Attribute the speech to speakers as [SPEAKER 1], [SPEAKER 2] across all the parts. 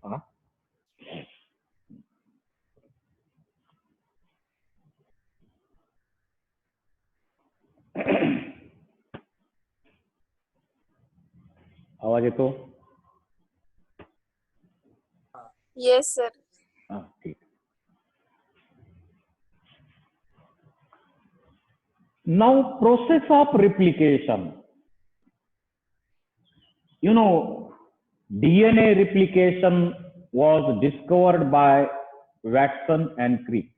[SPEAKER 1] हाँ आवाज येतो?
[SPEAKER 2] Yes, sir.
[SPEAKER 1] हाँ ठीक. Now process of replication. You know, DNA replication was discovered by Watson and Crick.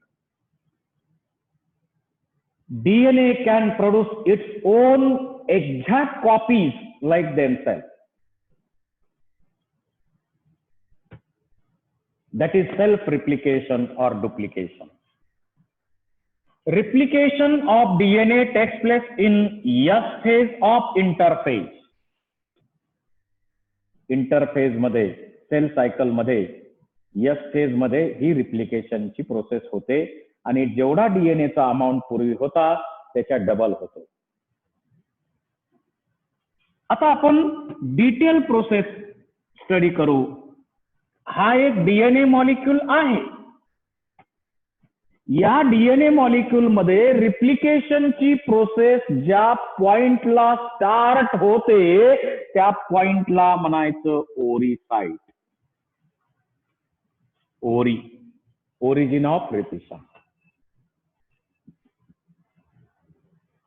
[SPEAKER 1] DNA can produce its own exact copies like themselves. That is self-replication or duplication. Replication of DNA takes place in S phase of interphase. Interphase मध्ये sale cycle मध्ये S phase मध्ये ही रिप्लिकेशनची process होते आणि जेवढा डीएनएचा amount पूर्वी होता त्याच्या double होतो. आता आपण डिटेल प्रोसेस स्टडी करू. हा एक डीएनए मॉलिक्यूल आहे. या डीएनए मॉलिक्यूल मध्ये रिप्लिकेशनची प्रोसेस ज्या पॉइंटला स्टार्ट होते त्या पॉइंटला म्हणायचं ओरी साइट. ओरी, ओरिजिन ऑफ रिप्लिकेशन.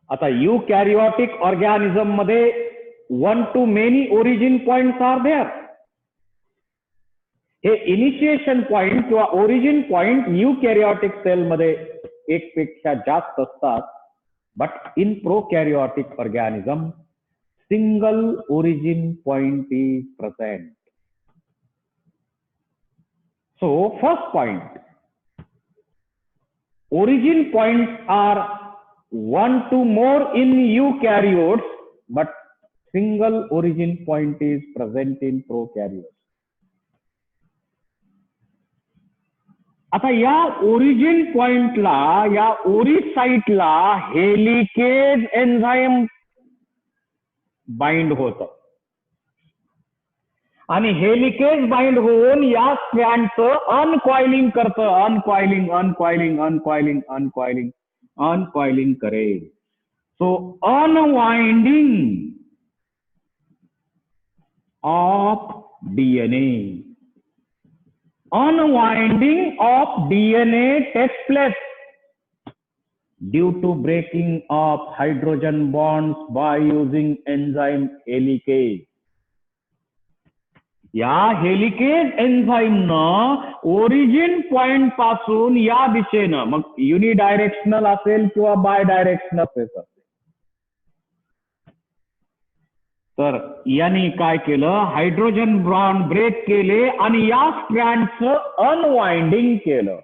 [SPEAKER 1] आता यूकॅरियोटिक ऑर्गॅनिझम मध्ये 1 to many origin points are there. हे इनिशिएशन पॉइंट किंवा ओरिजिन पॉइंट यूकॅरियोटिक सेल मध्ये एक पेक्षा जास्त असतात. But in prokaryotic organism single origin point is present. So first point, origin points are 1 to more in eukaryotes, but single origin point is present in prokaryotes. आता या origin पॉइंटला, या ओरी साइटला हेलिकेज एन्झाईम बाइंड होतं आणि helicase bind होऊन या स्ट्रँडचं अनकॉइलिंग करतं. अनकॉइलिंग अनकॉइलिंग अनकॉइलिंग अनकॉइलिंग अनकॉइलिंग करेल. So unwinding of DNA, unwinding of DNA takes place due to breaking of hydrogen bonds by using enzyme helicase. या हेलिकेज एन्झाईमनं ओरिजिन पॉइंट पासून या दिशेनं, मग युनिडायरेक्शनल असेल किंवा बाय डायरेक्शनल असेल, तर यांनी काय केलं, हायड्रोजन बॉन्ड ब्रेक केले आणि या स्ट्रँडचं अनवाइंडिंग केलं.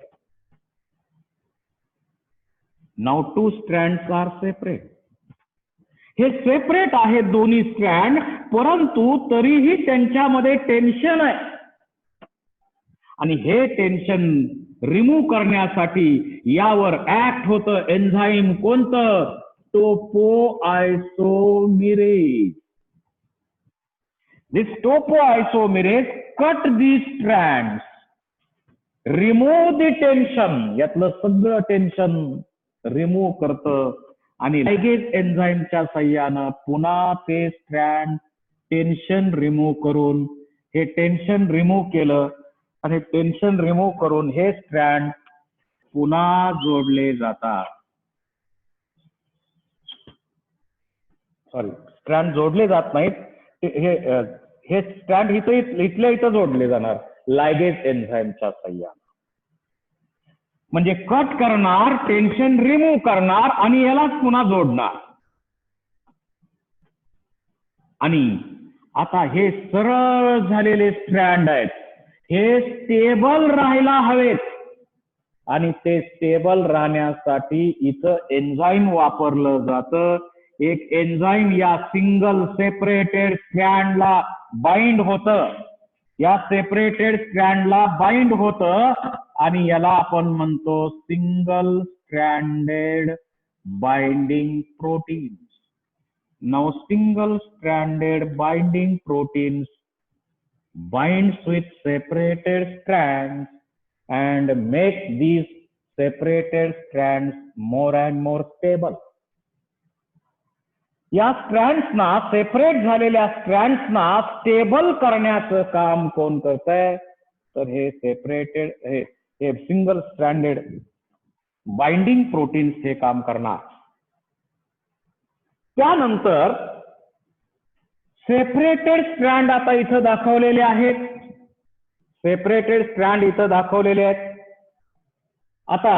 [SPEAKER 1] Now 2 strands are separate. हे सेपरेट आहेत दोन्ही स्ट्रँड, परंतु तरीही त्यांच्यामध्ये टेन्शन आहे आणि हे टेन्शन रिमूव्ह करण्यासाठी यावर ऍक्ट होतं एन्झाईम. कोणतं? टोपोआयसोमेरेज. This topoisomerase cut these strands, remove the tension. यातलं सगळं टेन्शन रिमूव्ह करतं आणि लायगेज एन्झाईमच्या साह्यानं पुन्हा ते स्ट्रँड टेन्शन रिमूव्ह करून, हे टेन्शन रिमूव्ह केलं आणि टेन्शन रिमूव्ह करून हे स्ट्रँड पुन्हा जोडले जातात. सॉरी, स्ट्रँड जोडले जात नाहीत, हे स्ट्रँड इथल्या इथं जोडले जाणार लायगेज एन्झाईमच्या साह्यानं. म्हणजे कट करणार, टेन्शन रिमूव्ह करणार आणि यालाच पुन्हा जोडणार. आणि आता हे सरळ झालेले स्ट्रँड आहेत, हे स्टेबल राहायला हवेत आणि ते स्टेबल राहण्यासाठी इथं एन्झाईम वापरलं जातं. एक एन्झाईम या सिंगल सेपरेटेड स्ट्रँडला बाइंड होतं, या सेपरेटेड स्ट्रँडला बाइंड होतं आणि याला आपण म्हणतो single stranded binding proteins. Now single stranded binding proteins binds with separated strands and makes these separated strands more and more stable. या स्ट्रँड्सना, सेपरेट झालेल्या स्ट्रँड्सना स्टेबल करण्याचं काम कोण करतंय? तर हे सेपरेटेड हे सिंगल स्ट्रँडेड बाइंडिंग प्रोटीन्स हे काम करणार. त्यानंतर सेपरेटेड स्ट्रँड आता इथं दाखवलेले आहेत. सेपरेटेड स्ट्रँड इथं दाखवलेले आहेत. आता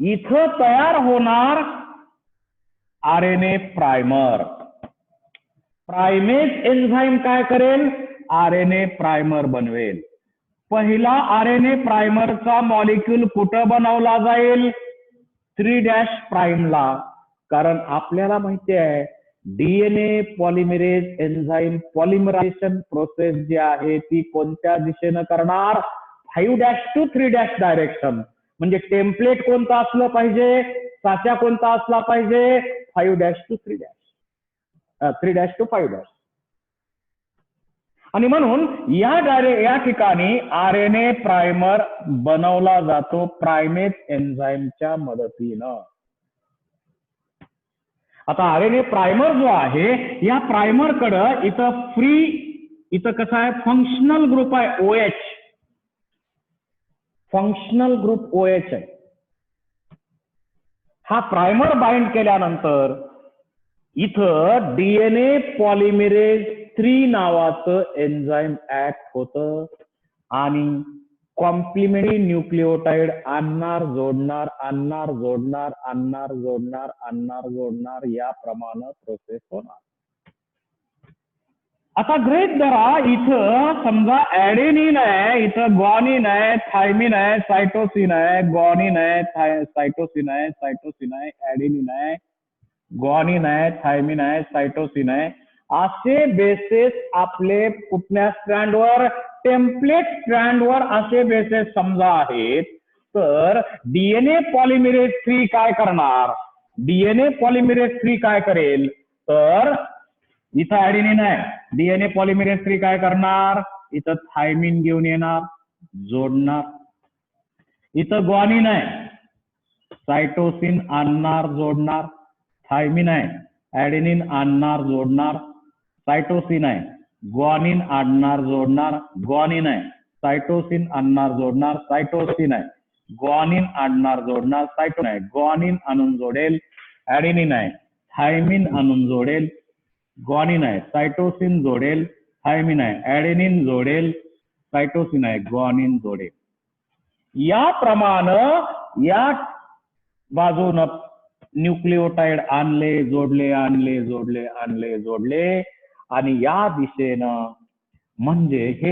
[SPEAKER 1] इथं तयार होणार आरएनए प्रायमर. प्रायमेज एन्झाईम काय करेल? आरएनए प्रायमर बनवेल. पहिला आरएनए प्रायमरचा मॉलिक्यूल कुठं बनवला जाईल? 3' प्राइमला. कारण आपल्याला माहिती आहे डीएनए पॉलिमरेज एन्झाईम पॉलिमरायझेशन प्रोसेस जी आहे ती कोणत्या दिशेनं करणार? 5' to 3' डायरेक्शन. म्हणजे टेम्पलेट कोणता असलं पाहिजे? साचा कोणता असला पाहिजे? 5' to 3'. 3' to 5'. आणि म्हणून या ठिकाणी आरएनए प्रायमर बनवला जातो प्रायमेज एन्झाईमच्या मदतीनं. आता आरएनए प्रायमर जो आहे या प्रायमरकडं इथं कसं आहे? फंक्शनल ग्रुप आहे OH. फंक्शनल ग्रुप OH आहे. हा प्रायमर बाइंड केल्यानंतर इथं डीएनए पॉलिमरेज 3 नावाचं एन्झाईम ऍक्ट होतं आणि कॉम्प्लिमेंटरी न्यूक्लिओटाइड आणणार जोडणार आणणार जोडणार आणणार जोडणार आणणार जोडणार याप्रमाणे प्रोसेस होणार. आता गृहीत धरा इथं समजा ऍडेनिन आहे, इथं ग्वानिन आहे, थायमिन आहे, सायटोसिन आहे, ग्वानिन आहे, सायटोसिन आहे, सायटोसिन आहे, ऍडेनिन आहे, ग्वानिन आहे, थायमिन आहे, सायटोसिन आहे. असे बेसेस आपले कुठल्या स्ट्रँडवर? टेम्पलेट स्ट्रँडवर असे बेसेस समजा आहेत. तर डीएनए पॉलिमरेज 3 काय करणार? डीएनए पॉलिमरेज 3 काय करेल? तर इथं ऍडेनिन आहे, डीएनए पॉलिमरेज 3 काय करणार? इथं थायमिन घेऊन येणार, जोडणार. इथं ग्वानिन आहे, सायटोसिन आणणार जोडणार. थायमिन आहे, ऍडेनिन आणणार जोडणार. सायटोसिन आहे, ग्वानिन आणणार जोडणार. ग्वानिन आहे, सायटोसिन आणणार जोडणार. सायटोसिन आहे, ग्वानिन आणणार जोडणार. सायटोसिन आहे, ग्वानिन आणून जोडेल. ऍडेनिन आहे, थायमिन आणून जोडेल. ग्वानिन आहे, सायटोसिन जोडेल. थायमिन आहे, ऍडेनिन जोडेल. सायटोसिन आहे, ग्वानिन जोडेल. याप्रमाणे या बाजूनं न्यूक्लिओटाइड आणले जोडले आणले जोडले आणले जोडले आणि या दिशेनं म्हणजे हे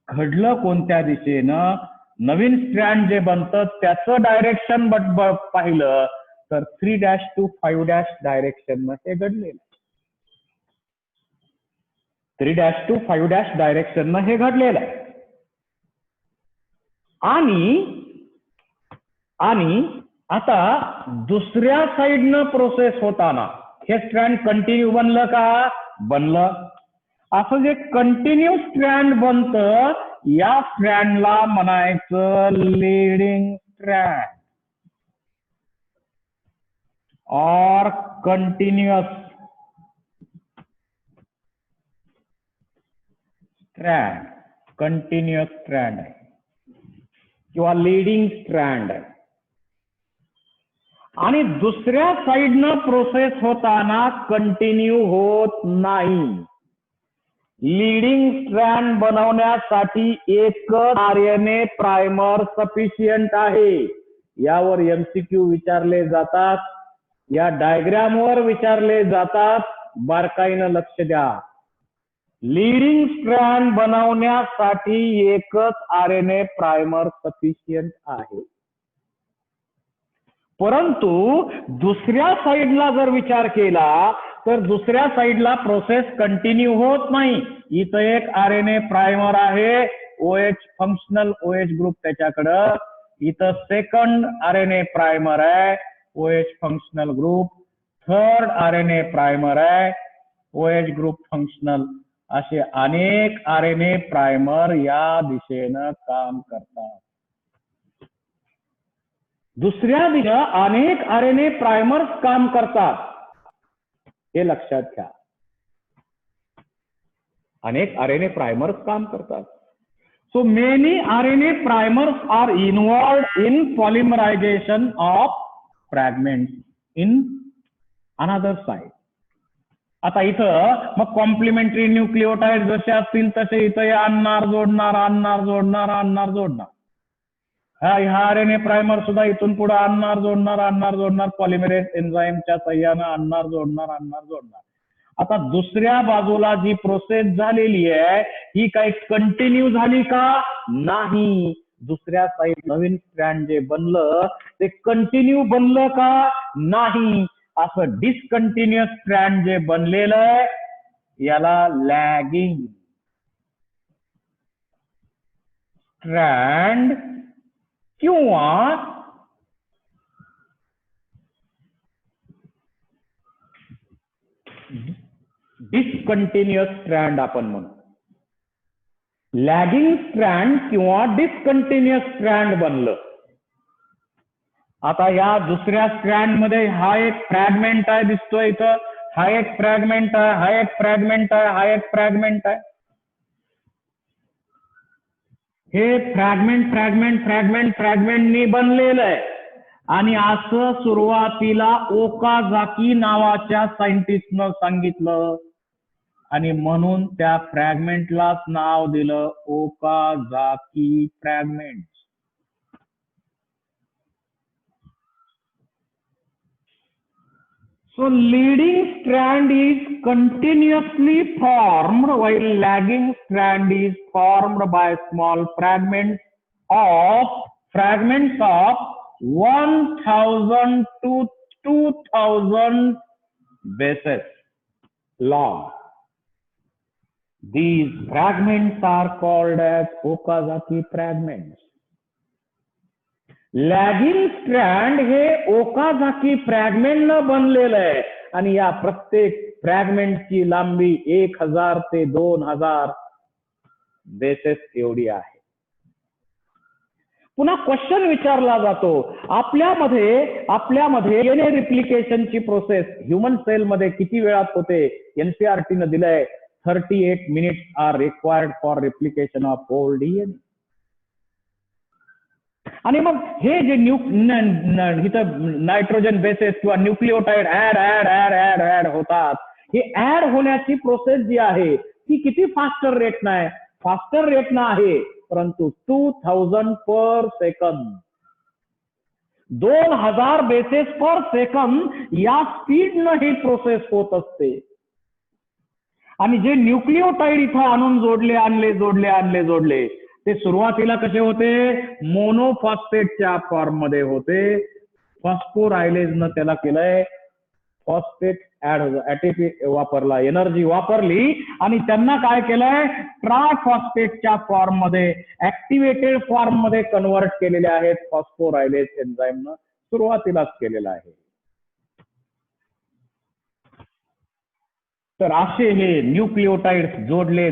[SPEAKER 1] घडलं कोणत्या दिशेनं? नवीन स्ट्रँड जे बनतं त्याचं डायरेक्शन पाहिलं तर 3' to 5' डायरेक्शन मध्ये घडलेलं. 3' to 5' डायरेक्शन हे घडलेलं आहे. आणि आता दुसऱ्या साईडनं प्रोसेस होताना हे स्ट्रँड कंटिन्यू बनलं का? बनलं. असं जे कंटिन्यू स्ट्रँड बनतं या स्ट्रँडला म्हणायचं लीडिंग स्ट्रँड और कंटिन्युअस स्ट्रँड. कंटिन्युअस स्ट्रँड आहे किंवा लीडिंग स्ट्रँड आहे. आणि दुसऱ्या साईडनं प्रोसेस होताना कंटिन्यू होत नाही. लीडिंग स्ट्रँड बनवण्यासाठी एकच आरएनए प्रायमर सफिशियंट आहे. यावर MCQ विचारले जातात, या डायग्रामवर विचारले जातात. बारकाईनं लक्ष द्या. लीडिंग स्ट्रँड बनवण्यासाठी एकच आरएनए प्रायमर सफिशियंट आहे. परंतु दुसऱ्या साईडला जर विचार केला तर दुसऱ्या साईडला प्रोसेस कंटिन्यू होत नाही. इथं एक आरएनए प्रायमर आहे, OH फंक्शनल OH ग्रुप त्याच्याकडं. इथं सेकंड आरएनए प्रायमर आहे, OH functional group. Third RNA primer आहे, OH ग्रुप फंक्शनल. असे अनेक RNA प्रायमर या दिशेनं काम करतात. दुसऱ्या दिशेनं अनेक RNA प्रायमर्स काम करतात, हे लक्षात घ्या. अनेक RNA प्रायमर्स काम करतात. So many RNA primers are involved in polymerization of fragments in another site. आता इथं मग कॉम्प्लिमेंटरी न्यूक्लिओटाइड जसे असतील तसे इथं आणणार जोडणार आणणार जोडणार आणणार जोडणार. ह्या RNA प्रायमर सुद्धा इथून पुढे आणणार जोडणार पॉलिमेरेज एन्झाईमच्या साह्यानं आणणार जोडणार. आता दुसऱ्या बाजूला जी प्रोसेस झालेली आहे ही काही कंटिन्यू झाली का? नाही. दुसऱ्या साईड नवीन स्ट्रँड जे बनलं ते कंटिन्यू बनलं का? नाही. असं डिस्कंटिन्युअस स्ट्रँड जे बनलेलं आहे याला लॅगिंग स्ट्रँड किंवा डिस्कंटिन्युअस स्ट्रँड आपण म्हणू. लॅगिंग स्ट्रँड किंवा डिस्कंटिन्युअस स्ट्रँड बनलं. आता या दुसऱ्या स्ट्रँड मध्ये हा एक फ्रॅगमेंट आहे दिसतोय इथं, हा एक फ्रॅगमेंट आहे, हा एक फ्रॅगमेंट आहे, हा एक फ्रॅगमेंट आहे. हे फ्रॅगमेंटनी बनलेलं आहे. आणि असं सुरुवातीला ओकाझाकी नावाच्या सायंटिस्टनं सांगितलं आणि म्हणून त्या फ्रॅगमेंटलाच नाव दिलं ओकाझाकी fragment. So leading strand is continuously formed while lagging strand is formed by small fragments of 1000 to 2000 bases long. These fragments are called as Okazaki fragments. Lagging strand हे ओकाझाकी फ्रॅगमेंट न बनलेलं आहे आणि या प्रत्येक फ्रॅगमेंटची लांबी 1000 ते 2000 बेसेस एवढी आहे. पुन्हा क्वेश्चन विचारला जातो, आपल्यामध्ये DNA रिप्लिकेशनची प्रोसेस ह्युमन सेल मध्ये किती वेळात होते? NCERT न दिलंय 38 minutes are required for replication of whole DNA. आणि मग हे जे इथं नायट्रोजन बेसेस किंवा न्यूक्लिओटाइड ऍड होतात, हे ऍड होण्याची प्रोसेस जी आहे ती किती फास्टर रेटनं आहे? फास्टर रेटनं आहे, परंतु 2000 per second, 2000 bases per second या स्पीडनं ही प्रोसेस होत असते. आणि जे न्यूक्लिओटाइड इथं आणून जोडले ते सुरुवातीला कसे होते? मोनोफॉस्फेटच्या फॉर्म मध्ये होते. फॉस्फोरायलेजनं त्याला केलंय फॉस्फेट ATP वापरला, एनर्जी वापरली आणि त्यांना काय केलंय? ट्रायफॉस्फेटच्या फॉर्म मध्ये, ऍक्टिव्हेटेड फॉर्म मध्ये कन्व्हर्ट केलेले आहेत. फॉस्फोरायलेज एन्झाईमनं सुरुवातीलाच केलेलं आहे. तर असे हे न्यूक्लिओटाइड जोडले.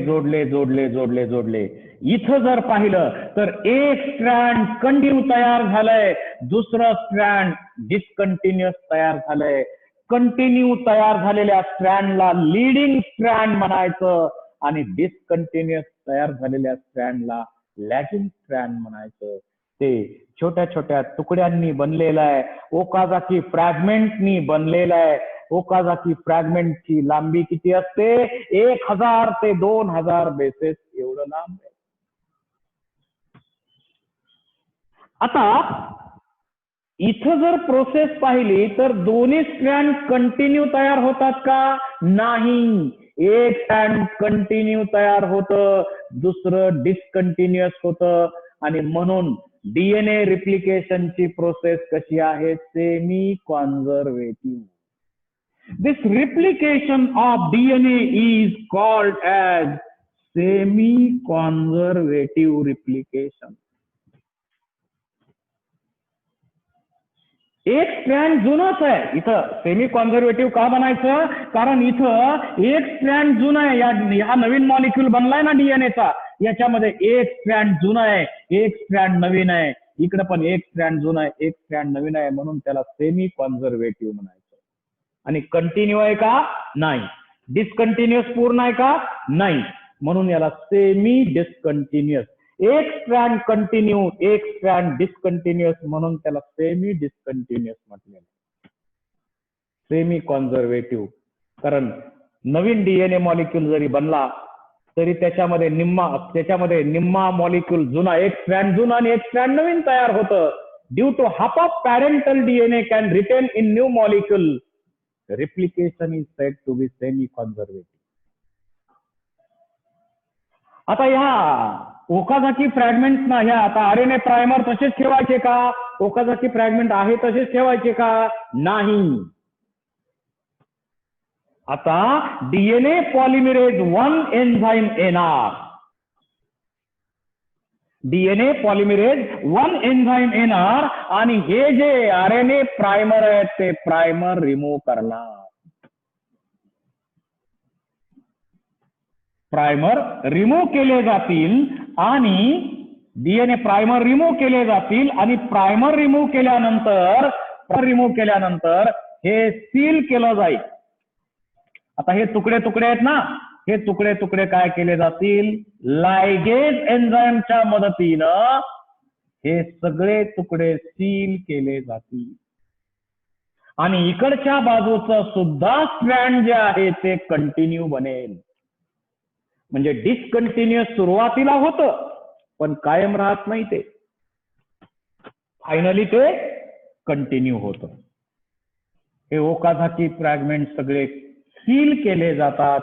[SPEAKER 1] इथं जर पाहिलं तर एक स्ट्रँड कंटिन्यू तयार झालंय, दुसरं स्ट्रँड डिस्कंटिन्युअस तयार झालंय. कंटिन्यू तयार झालेल्या स्ट्रँडला लीडिंग स्ट्रँड म्हणायचं आणि डिस्कंटिन्युअस तयार झालेल्या स्ट्रँडला लॅगिंग स्ट्रँड म्हणायचं. ते छोट्या छोट्या तुकड्यांनी बनलेलं आहे, ओकाझाकी फ्रॅगमेंटनी बनलेलं आहे. ओकाझाकी फ्रॅगमेंटची लांबी किती असते? 1000 ते 2000 बेसेस एवढं लांब आहे. आता इथं जर प्रोसेस पाहिली तर दोन्ही स्ट्रँड कंटिन्यू तयार होतात का? नाही. एक स्ट्रँड कंटिन्यू तयार होतं, दुसरं डिस्कंटिन्युअस होतं. आणि म्हणून DNA रिप्लिकेशनची प्रोसेस कशी आहे? Semi conservative. This replication of DNA is called as semi-conservative replication. एक स्ट्रँड जुनच आहे. इथं सेमी कॉन्झर्वेटिव्ह का बनायचं? कारण इथं एक स्ट्रँड जुना आहे. या नवीन मॉलिक्यूल बनलाय ना डीएनएचा, याच्यामध्ये एक स्ट्रँड जुना आहे, एक स्ट्रँड नवीन आहे. इकडे पण एक स्ट्रँड जुना आहे, एक स्ट्रँड नवीन आहे, म्हणून त्याला सेमी कॉन्झर्वेटिव्ह म्हणायचं. आणि कंटिन्यू आहे का? नाही. डिस्कंटिन्युअस पूर्ण आहे का? नाही. म्हणून याला सेमी डिस्कंटिन्युअस. एक स्ट्रँड कंटिन्यू, एक स्ट्रँड डिस्कंटिन्युअस, म्हणून त्याला सेमी डिस्कंटिन्युअस म्हटलेलं. सेमी कॉन्झर्वेटिव्ह, कारण नवीन डीएनए मॉलिक्यूल जरी बनला तरी त्याच्यामध्ये निम्मा मॉलिक्यूल जुना, एक स्ट्रँड जुना आणि एक स्ट्रँड नवीन तयार होतं. Due to half of parental DNA can retain in new molecule, replication is said to be semi conservative. आता ह्या ओकाझाकी फ्रॅगमेंट ना, ह्या आता आरएनए प्रायमर तसेच ठेवायचे का? ओकाझाकी फ्रॅगमेंट आहे तसेच ठेवायचे का? नाही. आता डीएनए पॉलिमरेज 1 एन्झाईम येणार. डीएनए पॉलिमरेज 1 एन्झाईम येणार आणि हे जे आरएनए प्रायमर आहेत ते प्रायमर रिमूव्ह करणार. प्रायमर रिमूव्ह केले जातील आणि डीएनए प्रायमर रिमूव्ह केले जातील आणि प्रायमर रिमूव्ह केल्यानंतर हे सील केलं जाईल. आता हे तुकडे आहेत ना, हे तुकडे काय केले जातील? लायगेज एन्झाईमच्या मदतीनं हे सगळे तुकडे सील केले जातील आणि इकडच्या बाजूचं सुद्धा स्ट्रँड जे आहे ते कंटिन्यू बनेल. म्हणजे डिस्कंटिन्युअस सुरुवातीला होतं पण कायम राहत नाही, ते फायनली ते कंटिन्यू होतं. हे ओकाझाकी फ्रॅगमेंट सगळे सील केले जातात,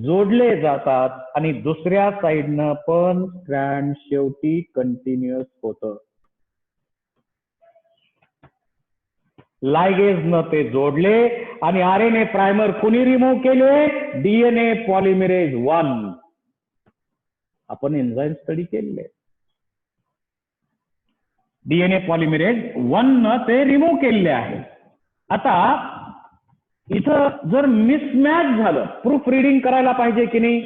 [SPEAKER 1] जोडले जातात आणि दुसऱ्या साईडनं पण स्ट्रँड शेवटी कंटिन्युअस होतं. लायगेजनं ते जोडले आणि आरएनए प्रायमर कुणी रिमूव्ह केले? DNA polymerase 1. आपण एन्झाईम स्टडी केलेले. डीएनए पॉलिमरेज 1 न ते रिमूव्ह केलेले आहे. आता इथं जर मिसमॅच झालं, प्रूफ रिडिंग करायला पाहिजे की नाही?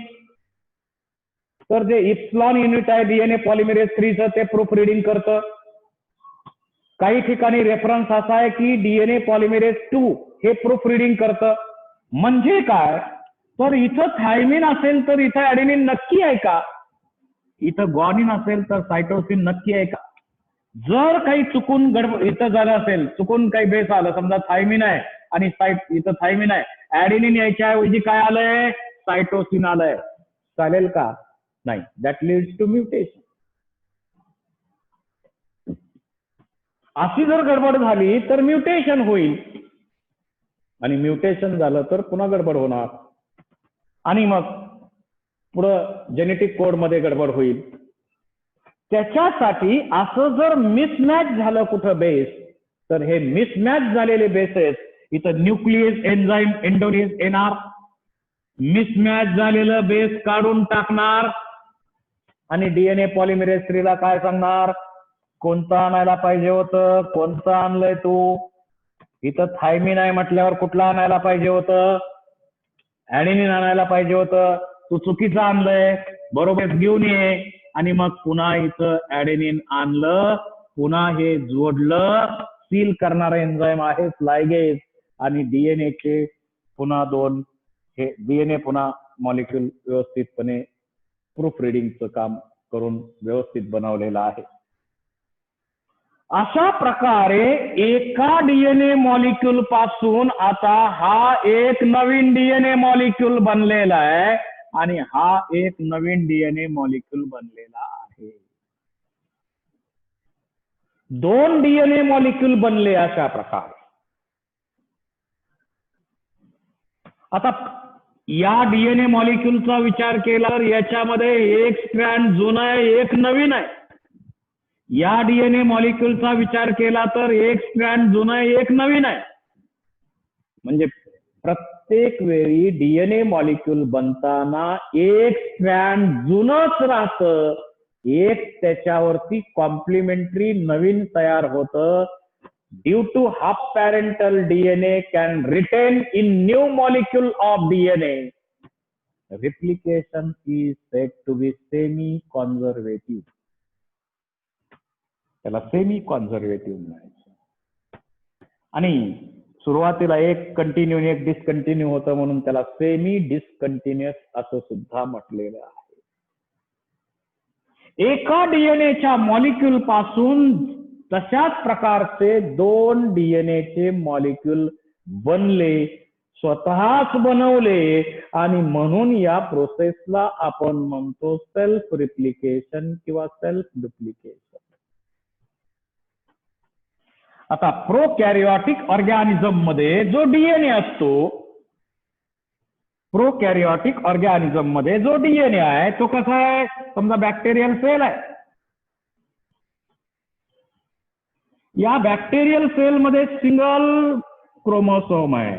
[SPEAKER 1] तर जे इप्सिलॉन युनिट आहे डीएनए पॉलिमरेज 3चं ते प्रूफ रिडिंग करतं. काही ठिकाणी रेफरन्स असा आहे की डीएनए पॉलिमरेज 2 हे प्रूफ रिडिंग करतं. म्हणजे काय? तर इथं थायमिन असेल तर इथं ऍडेनिन नक्की आहे का? इथं ग्वानिन असेल तर सायटोसिन नक्की आहे का? जर काही चुकून गडबड इथं झालं असेल, चुकून काही बेस आलं, समजा थायमिन आहे आणि इथं थायमिन आहे, ऍडेनिन यायच्या ऐवजी काय आलंय? सायटोसिन आलंय. चालेल का? नाही. That leads to mutation. अशी जर गडबड झाली तर म्युटेशन होईल आणि म्युटेशन झालं तर पुन्हा गडबड होणार आणि मग पुढं जेनेटिक कोड मध्ये गडबड होईल. त्याच्यासाठी असं जर मिसमॅच झालं कुठं बेस, तर हे मिसमॅच झालेले बेसेस इथं न्यूक्लियस एन्झाईम एंडोलियस येणार, मिसमॅच झालेलं बेस काढून टाकणार आणि डीएनए पॉलिमरेज 3 ला काय सांगणार? कोणतं आणायला पाहिजे होतं? कोणतं आणलंय तू? इथं थायमिन आहे म्हटल्यावर कुठला आणायला पाहिजे होतं? ऍडेनिन आणायला पाहिजे होतं. तू चुकीचं आणलंय, बरोबर घेऊन ये. आणि मग पुन्हा इथं ऍडेनिन आणलं, पुन्हा हे जोडलं. सील करणारं एन्झाईम आहे लायगेज आणि डीएनएचे पुन्हा 2 हे डीएनए पुन्हा मॉलिक्यूल व्यवस्थितपणे प्रूफ रिडिंगचं काम करून व्यवस्थित बनवलेलं आहे. अशा प्रकारे एका डीएनए मॉलिक्यूल पासून आता हा एक नवीन डीएनए मॉलिक्यूल बनलेला आहे आणि हा एक नवीन डीएनए मॉलिक्यूल बनलेला आहे. 2 डीएनए मॉलिक्यूल बनले अशा प्रकारे. आता या डीएनए मॉलिक्यूलचा विचार केला तर याच्यामध्ये एक स्ट्रँड जुना आहे, एक नवीन आहे. या डीएनए मॉलिक्यूलचा विचार केला तर एक स्ट्रँड जुना आहे, एक नवीन आहे. म्हणजे प्रत्येक वेळी डीएनए मॉलिक्यूल बनताना एक स्ट्रँड जुनच राहतं, एक त्याच्यावरती कॉम्प्लिमेंटरी नवीन तयार होतं. due to half parental DNA can retain in new molecule of DNA. Replication is said to be semi conservative. त्याला सेमी कॉन्झर्वेटिव्ह म्हणायचं. आणि सुरुवातीला एक कंटिन्यू एक डिस्कंटिन्यू होतं म्हणून त्याला सेमी डिस्कंटिन्युअस असं सुद्धा म्हटलेलं आहे. एका डीएनएच्या मॉलिक्यूल पासून तशाच प्रकारचे 2 डीएनएचे मॉलिक्यूल बनले, स्वतःच बनवले, आणि म्हणून या प्रोसेसला आपण म्हणतो सेल्फ रिप्लिकेशन किंवा सेल्फ डुप्लिकेशन. आता प्रोकॅरियोटिक ऑर्गॅनिझम मध्ये जो डीएनए असतो, प्रोकॅरियोटिक ऑर्गॅनिझम मध्ये जो डीएनए आहे तो कसा आहे? समजा बॅक्टेरियल सेल आहे. या बॅक्टेरियल सेल मध्ये सिंगल क्रोमोसोम आहे.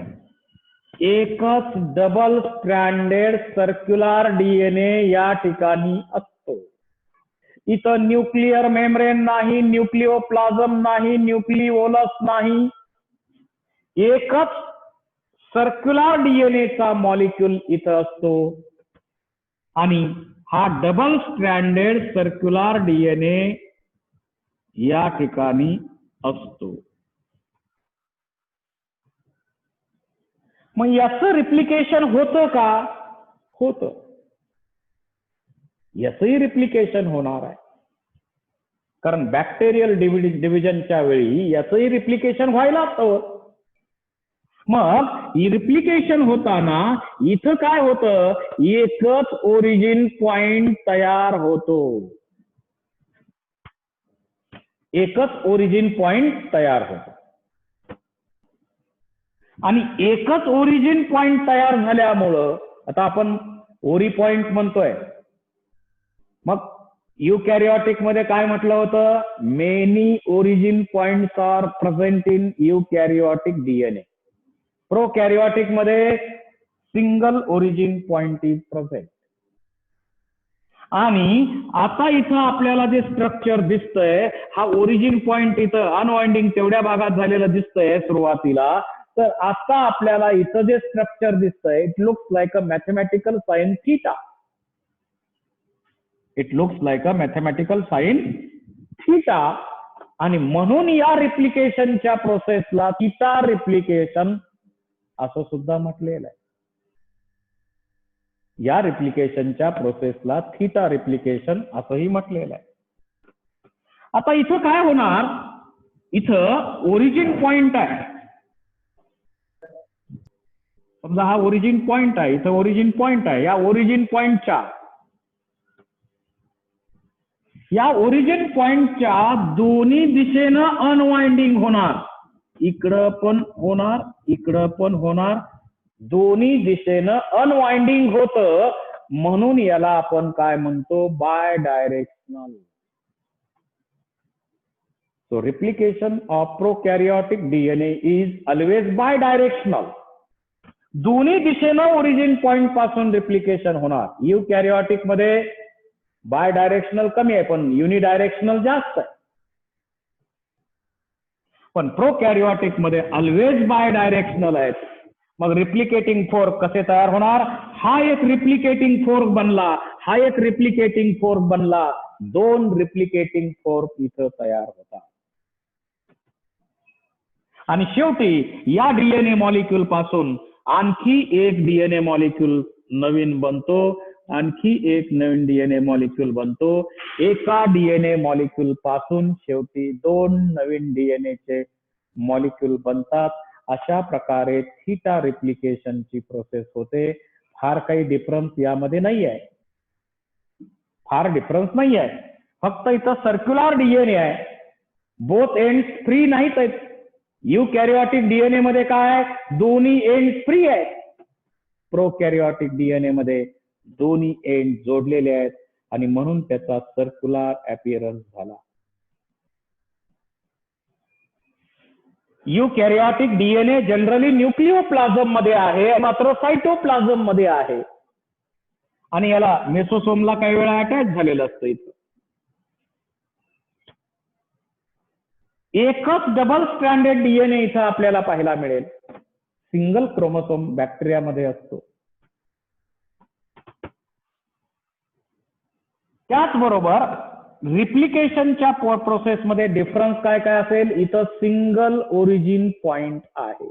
[SPEAKER 1] एकच डबल स्ट्रँडेड सर्क्युलर डीएनए या ठिकाणी असतो. इथं न्यूक्लियर मेम्ब्रेन नाही, न्यूक्लिओप्लाझम नाही, न्यूक्लिओलस नाही. एकच सर्क्युलर डीएनएचा मॉलिक्यूल इथं असतो आणि हा डबल स्ट्रँडेड सर्क्युलर डीएनए या ठिकाणी असतो. मग याचं रिप्लिकेशन होतं का? होतं. याचंही रिप्लिकेशन होणार आहे, कारण बॅक्टेरियल डिव्हिजनच्या वेळी याचंही रिप्लिकेशन व्हायला हवं. मग रिप्लिकेशन होताना इथं काय होतं? एकच ओरिजिन पॉइंट तयार होतो. एकच ओरिजिन पॉइंट तयार होतो आणि एकच ओरिजिन पॉइंट तयार झाल्यामुळं आता आपण ओरी पॉइंट म्हणतोय. मग युकॅरियोटिक मध्ये काय म्हटलं होतं? Many origin points are present in eukaryotic DNA. Prokaryotic मध्ये single origin point is present. आणि आता इथं आपल्याला जे स्ट्रक्चर दिसतंय, हा ओरिजिन पॉइंट इथं अनवाइंडिंग तेवढ्या भागात झालेलं दिसतंय सुरुवातीला. तर आता आपल्याला इथं जे स्ट्रक्चर दिसतंय, it looks like a mathematical sine theta. It looks like a mathematical sine theta. आणि म्हणून या रिप्लिकेशनच्या प्रोसेसला थीटा रिप्लिकेशन असं सुद्धा म्हटलेलं आहे. या रिप्लिकेशनच्या प्रोसेसला थीटा रिप्लिकेशन असंही म्हटलेलं आहे. आता इथं काय होणार? इथं ओरिजिन पॉइंट आहे. समजा हा ओरिजिन पॉइंट आहे, इथं ओरिजिन पॉइंट आहे. या ओरिजिन पॉइंटच्या दोन्ही दिशेनं अनवाइंडिंग होणार. इकडं पण होणार, इकडं पण होणार. दोन्ही दिशेनं अनवाइंडिंग होतं, म्हणून याला आपण काय म्हणतो? Bidirectional. So replication of prokaryotic DNA is always bidirectional. दोन्ही दिशेनं ओरिजिन पॉइंट पासून रिप्लिकेशन होणार. युकॅरियोटिक मध्ये बाय डायरेक्शनल कमी आहे, पण युनिडायरेक्शनल जास्त आहे. पण प्रोकॅरियोटिक मध्ये ऑलवेज बाय डायरेक्शनल आहेत. मग रिप्लिकेटिंग फोर्क कसे तयार होणार? हा एक रिप्लिकेटिंग फोर्क बनला, हा एक रिप्लिकेटिंग फोर्क बनला. 2 रिप्लिकेटिंग फोर्क इथं तयार होतात. आणि शेवटी या डीएनए मॉलिक्यूल पासून आणखी एक डीएनए मॉलिक्यूल नवीन बनतो, आणखी एक नवीन डीएनए मॉलिक्यूल बनतो. एका डीएनए मॉलिक्यूल पासून शेवटी 2 नवीन डीएनएचे मॉलिक्यूल बनतात. अशा प्रकारे थीटा रिप्लिकेशनची प्रोसेस होते. फार काही डिफरन्स यामध्ये नाही आहे, फार डिफरन्स नाही आहे. फक्त इथं सर्क्युलर डीएनए आहे, बोथ एंड्स फ्री नाहीत आहेत. युकॅरियोटिक डीएनए मध्ये काय? दोन्ही एंड फ्री आहेत. प्रोकॅरियोटिक डीएनए मध्ये दोन्ही एंड जोडलेले आहेत आणि म्हणून त्याचा सर्क्युलर अपीअरन्स झाला. युकॅरियोटिक डीएनए जनरली न्यूक्लिओप्लाझम मध्ये आहे, मात्र सायटोप्लाझम मध्ये आहे. आणि याला मेसोसोमला काही वेळा अटॅच झालेलं असतं. इथं एकच डबल स्ट्रँडेड डीएनए इथं आपल्याला पाहायला मिळेल. सिंगल क्रोमोसोम बॅक्टेरियामध्ये असतो. त्याचबरोबर रिप्लिकेशनच्या प्रोसेसमध्ये डिफरन्स काय काय असेल? इथं सिंगल ओरिजिन पॉइंट आहे.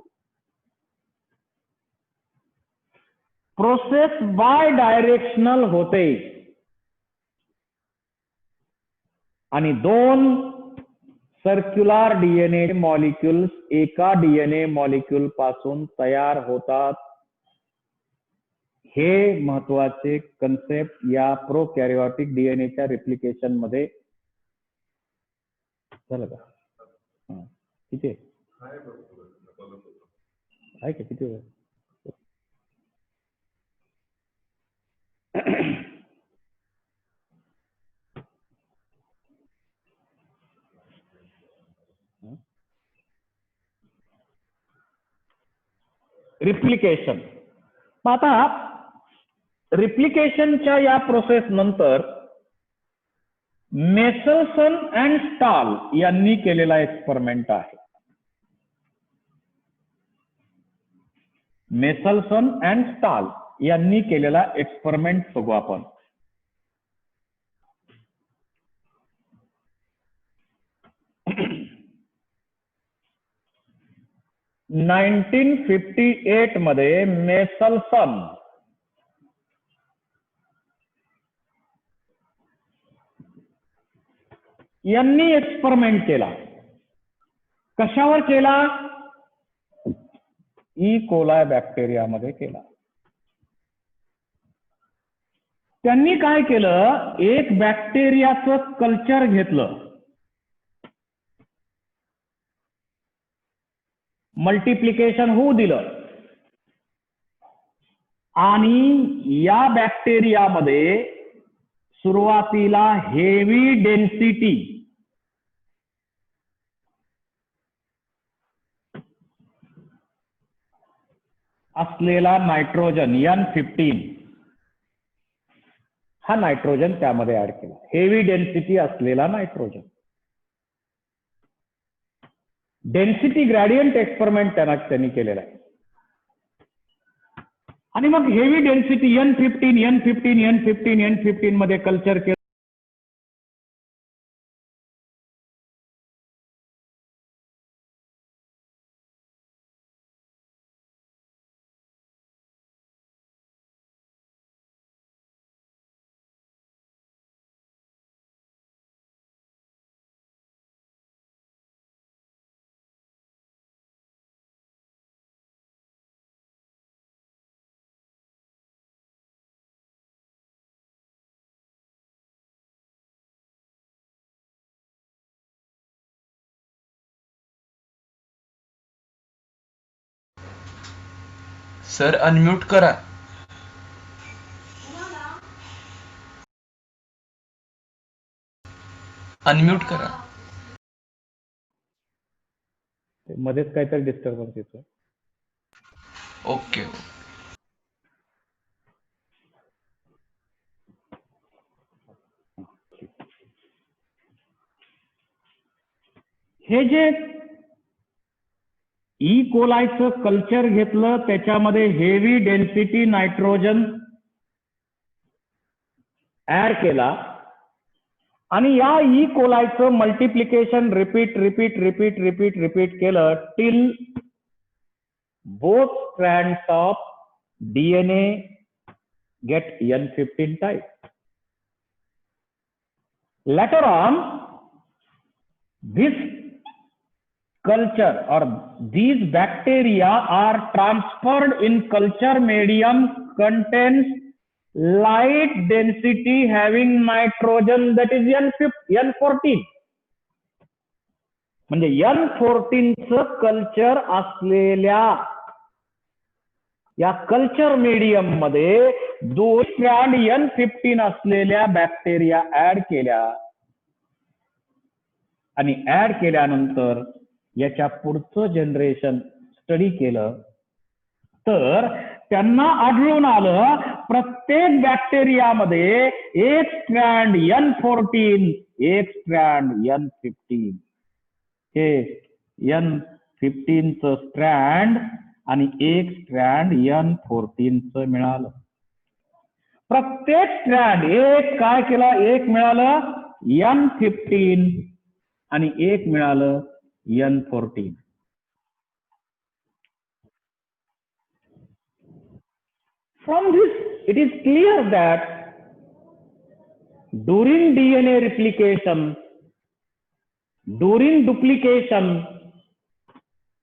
[SPEAKER 1] प्रोसेस बाय डायरेक्शनल होते आणि 2 सर्क्युलर डीएनए मॉलिक्युल्स एका डीएनए मॉलिक्युल पासून तयार होतात. हे महत्वाचे कन्सेप्ट या प्रोकॅरियोटिक डीएनएच्या रिप्लिकेशन मध्ये झालं का? किती आहे का? किती वेळ? रिप्लिकेशन. आता रिप्लिकेशनच्या या प्रोसेस नंतर मेसलसन अँड स्टाल यांनी केलेला एक्सपेरिमेंट आहे. मेसलसन अँड स्टाल यांनी केलेला एक्सपेरिमेंट बघू आपण. (1958) मध्ये मेसलसन यांनी एक्सपेरिमेंट केला. कशावर केला? ई कोलाय बॅक्टेरियामध्ये केला. त्यांनी काय केलं? एक बॅक्टेरियाचं कल्चर घेतलं, मल्टिप्लिकेशन होऊ दिलं आणि या बॅक्टेरियामध्ये सुरुवातीला हेवी डेन्सिटी असलेला नायट्रोजन N15 हा नायट्रोजन त्यामध्ये ऍड केला. हेवी डेन्सिटी असलेला नायट्रोजन. डेन्सिटी ग्रेडियंट एक्सपेरिमेंट त्यांनी केलेला आहे. आणि मग हेवी डेन्सिटी N15 मध्ये कल्चर केलं.
[SPEAKER 3] सर अनम्यूट करा. अनम्यूट करा.
[SPEAKER 1] मध्येच काहीतरी डिस्टर्बन्स येतो.
[SPEAKER 3] ओके.
[SPEAKER 1] हे जे ई कोलायचं कल्चर घेतलं, त्याच्यामध्ये हेवी डेन्सिटी नायट्रोजन ऍड केला आणि या ई कोलायचं मल्टिप्लिकेशन रिपीट केलं till both strands of DNA get N15 type. Later on, this culture or these bacteria are transferred in culture medium contains light density having nitrogen, that is N14. म्हणजे N14 culture असलेल्या या culture medium मध्ये 2 strand N15 असलेल्या bacteria add केल्या आणि add केल्यानंतर याच्या पुढचं जनरेशन स्टडी केलं तर त्यांना आढळून आलं प्रत्येक बॅक्टेरियामध्ये एक स्ट्रँड N14 एक स्ट्रँड N15. हे N15चं स्ट्रँड आणि एक स्ट्रँड N14चं मिळालं. प्रत्येक स्ट्रँड एक काय केला, एक मिळालं N15 आणि एक मिळालं N14. From this, it is clear that during DNA replication, during duplication,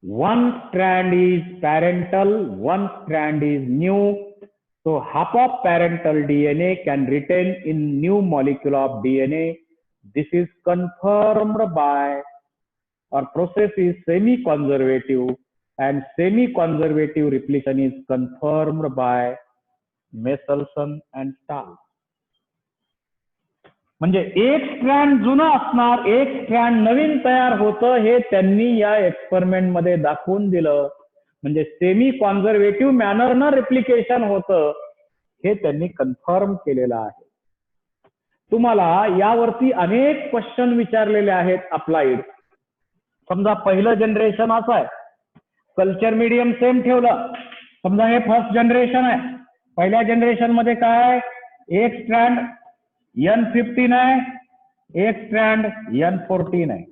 [SPEAKER 1] one strand is parental, one strand is new. So half of parental DNA can retain in new molecule of DNA. This is confirmed by, or process is semi-conservative, and semi-conservative replication is confirmed by Meselson and Stahl. म्हणजे एक strand जुनं असणार, एक strand नवीन तयार होतं, हे त्यांनी या एक्सपेरिमेंट मध्ये दाखवून दिलं. म्हणजे सेमी कॉन्झर्वेटिव्ह मॅनरनं रिप्लिकेशन होतं, हे त्यांनी कन्फर्म केलेलं आहे. तुम्हाला यावरती अनेक क्वेश्चन विचारलेले आहेत अप्लाइड. समजा पहिलं जनरेशन असं आहे, कल्चर मीडियम सेम ठेवलं. समजा हे फर्स्ट जनरेशन आहे. पहिल्या जनरेशन मध्ये काय, एक स्ट्रँड N15 आहे, एक स्ट्रँड N14 आहे.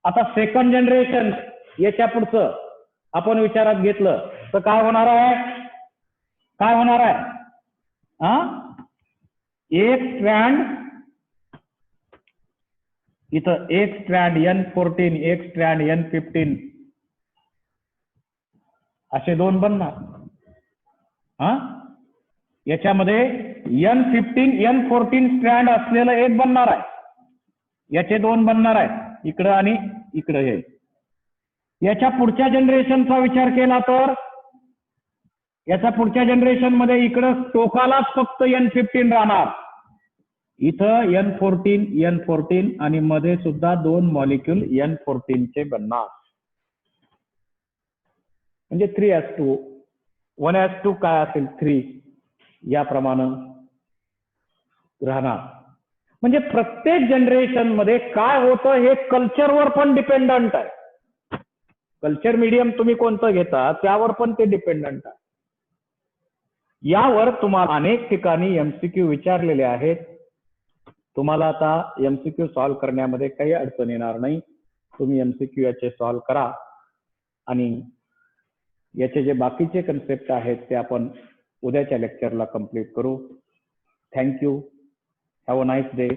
[SPEAKER 1] आता सेकंड जनरेशन याच्या पुढचं आपण विचारात घेतलं तर काय होणार आहे, काय होणार आहे, एक स्ट्रँड इथं, एक स्ट्रँड N14, एक स्ट्रँड N15, असे दोन बनणार. याच्यामध्ये N15 N14 स्ट्रँड असलेलं एक बनणार आहे, याचे दोन बनणार आहेत, इकडं आणि इकडं. हे याच्या पुढच्या जनरेशनचा विचार केला तर याच्या पुढच्या जनरेशन मध्ये इकडं टोकालाच फक्त N15 राहणार, इथं N14 आणि मध्ये सुद्धा दोन मॉलिक्यूल N14 चे बनणार. म्हणजे 3:2, 1:2 काय असेल 3 याप्रमाणे राहणार. म्हणजे प्रत्येक जनरेशन मध्ये काय होतं हे कल्चरवर पण डिपेंडंट आहे. कल्चर मीडियम तुम्ही कोणतं घेता त्यावर पण ते डिपेंडंट आहे. यावर तुम्हाला अनेक ठिकाणी MCQ विचारलेले आहेत. तुम्हाला आता MCQ सॉल्व्ह करण्यामध्ये काही अडचण येणार नाही. तुम्ही MCQ याचे सॉल्व्ह करा आणि याचे जे बाकीचे कन्सेप्ट आहेत ते आपण उद्याच्या लेक्चरला कंप्लीट करू. Thank you. Have a nice day.